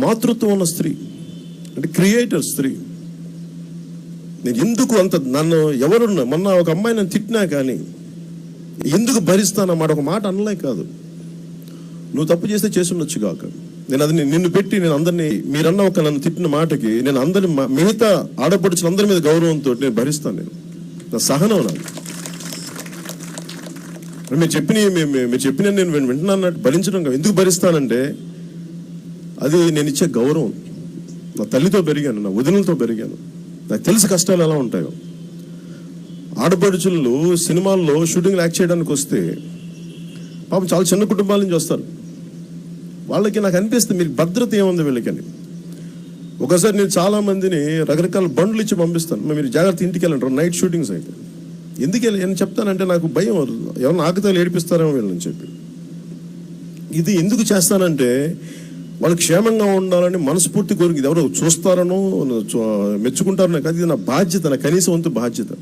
మాతృత్వం ఉన్న స్త్రీ, అంటే క్రియేటర్ స్త్రీ. నేను ఎందుకు అంత నన్ను ఎవరున్నా మొన్న ఒక అమ్మాయి నన్ను తిట్టినా కానీ ఎందుకు భరిస్తానన్నమాట ఒక మాట అనలే కాదు. నువ్వు తప్పు చేస్తే చేసి ఉండొచ్చు కాక, నేను అది నిన్ను పెట్టి నేను అందరినీ మీరన్న ఒక నన్ను తిట్టిన మాటకి నేను అందరిని మిగతా ఆడపడుచులు అందరి మీద గౌరవంతో నేను భరిస్తాను. నేను నా సహనం నాకు మీరు చెప్పిన నేను వింటున్నాను భరించడం కాదు. ఎందుకు భరిస్తానంటే అది నేను ఇచ్చే గౌరవం. నా తల్లితో పెరిగాను, నా వదినలతో పెరిగాను, నాకు తెలుసు కష్టాలు ఎలా ఉంటాయో. ఆడపడుచులు సినిమాల్లో షూటింగ్లు యాక్ట్ చేయడానికి వస్తే పాపం చాలా చిన్న కుటుంబాల నుంచి వస్తారు. వాళ్ళకి నాకు అనిపిస్తుంది మీకు భద్రత ఏముంది వీళ్ళకని. ఒకసారి నేను చాలా మందిని రకరకాల బండ్లు ఇచ్చి పంపిస్తాను, మీరు జాగ్రత్త ఇంటికి వెళ్ళంటారు నైట్ షూటింగ్స్ అయితే. ఎందుకు నేను చెప్తానంటే నాకు భయం, ఎవరైనా ఆకతాలు ఏడిపిస్తారేమో వీళ్ళని చెప్పి. ఇది ఎందుకు చేస్తానంటే వాళ్ళు క్షేమంగా ఉండాలని మనస్ఫూర్తి కోరిక. ఎవరో చూస్తారనో మెచ్చుకుంటారనో కాదు, ఇది నా బాధ్యత, నా కనీసం వంతు బాధ్యత.